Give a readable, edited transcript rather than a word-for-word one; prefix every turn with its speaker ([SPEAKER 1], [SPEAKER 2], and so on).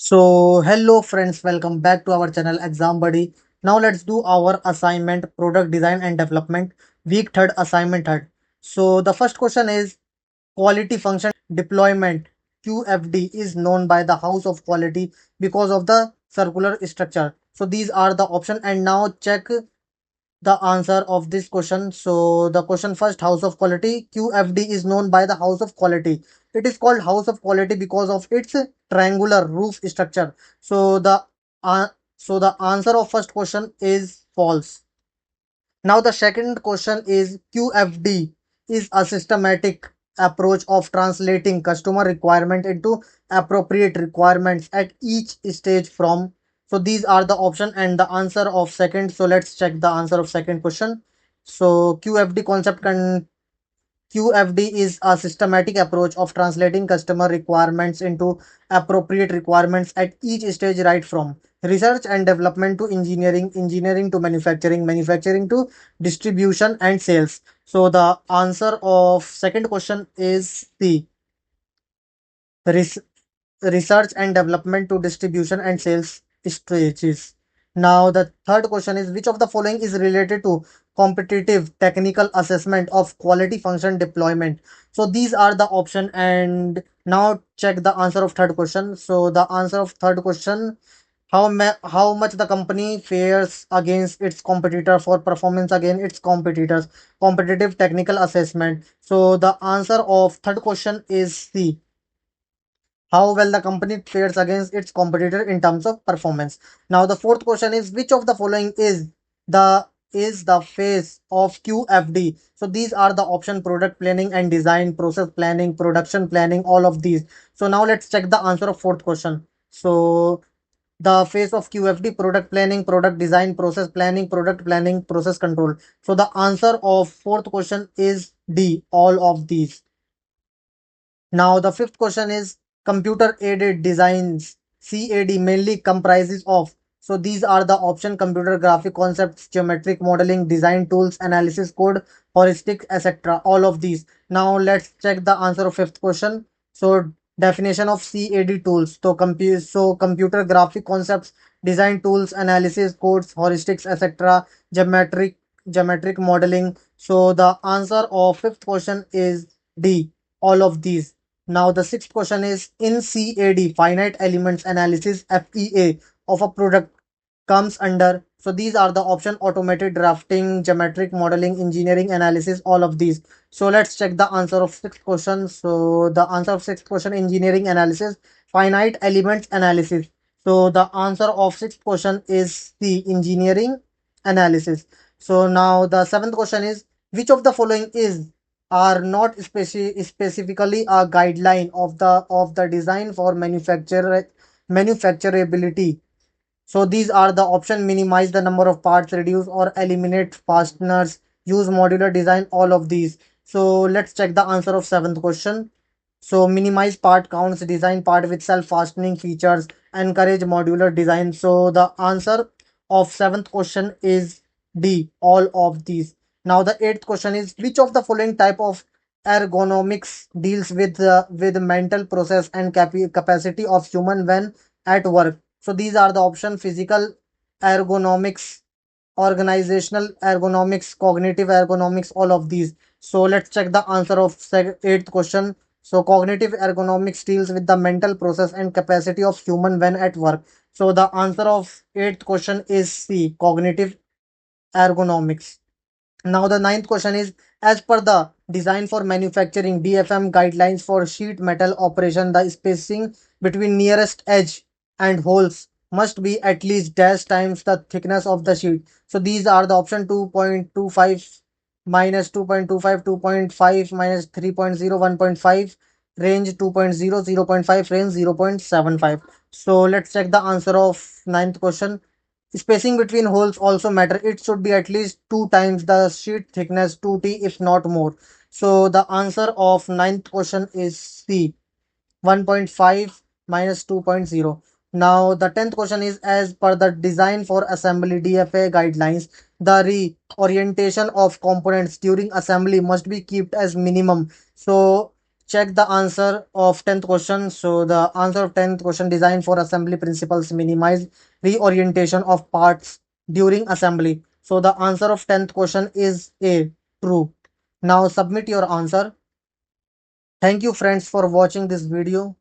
[SPEAKER 1] So, hello friends, welcome back to our channel Exam Buddy. Now let's do our assignment product design and development week third assignment third. So the first question is quality function deployment QFD is known by the house of quality because of the circular structure. So these are the option and now check the answer of this question. So the question first, house of quality. QFD is known by the house of quality. It is called house of quality because of its triangular roof structure. Uh, so the answer of first question is false. Now the second question is QFD is a systematic approach of translating customer requirement into appropriate requirements at each stage from. So these are the option and the answer of second. So let's check the answer of second question. So QFD concept QFD is a systematic approach of translating customer requirements into appropriate requirements at each stage, right from research and development to engineering, engineering to manufacturing, manufacturing to distribution and sales. So the answer of second question is C. Res- Research and development to distribution and sales stages. Now, the third question is which of the following is related to competitive technical assessment of quality function deployment? So these are the option and now check the answer of third question. So the answer of third question, how much the company fares against its competitor for performance against its competitors, competitive technical assessment. So the answer of third question is C, how well the company fares against its competitor in terms of performance. Now the fourth question is which of the following is the phase of QFD? So these are the option: product planning and design, process planning, production planning, all of these. So now let's check the answer of fourth question. So the phase of QFD: product planning, product design, process planning, process control. So the answer of fourth question is D, all of these. Now the fifth question is computer aided designs. CAD mainly comprises of. So these are the option: computer graphic concepts, geometric modeling, design tools, analysis code, heuristics, etc. All of these. Now let's check the answer of fifth question. So definition of CAD tools. So computer graphic concepts, design tools, analysis codes, heuristics, etc. Geometric modeling. So the answer of fifth question is D, all of these. Now the sixth question is in CAD, finite elements analysis FEA of a product comes under. So these are the option: automated drafting, geometric modeling, engineering analysis, all of these. So let's check the answer of sixth question. So the answer of sixth question, engineering analysis, finite elements analysis. So the answer of sixth question is the engineering analysis. So now the seventh question is which of the following is are not specifically a guideline of the design for manufacturability. So these are the option: minimize the number of parts, reduce or eliminate fasteners, use modular design, all of these. So let's check the answer of seventh question. So minimize part counts, design part with self-fastening features, encourage modular design. So the answer of seventh question is D, all of these. Now the eighth question is which of the following type of ergonomics deals with mental process and capacity of human when at work? So these are the option: physical ergonomics, organizational ergonomics, cognitive ergonomics, all of these. So let's check the answer of eighth question. So cognitive ergonomics deals with the mental process and capacity of human when at work. So the answer of eighth question is C, cognitive ergonomics. Now the ninth question is as per the design for manufacturing DFM guidelines for sheet metal operation, the spacing between nearest edge and holes must be at least dash times the thickness of the sheet. So these are the option: 2.25 minus 2.25, 2.5 minus 3.0, 1.5, range 2.0, 0.5, range 0.75. So let's check the answer of ninth question. Spacing between holes also matter. It should be at least two times the sheet thickness, 2T if not more. So the answer of ninth question is C, 1.5 minus 2.0. Now the 10th question is as per the design for assembly DFA guidelines, the reorientation of components during assembly must be kept as minimum. So check the answer of 10th question. So the answer of 10th question, design for assembly principles minimize reorientation of parts during assembly. So the answer of 10th question is A, true. Now submit your answer. Thank you friends for watching this video.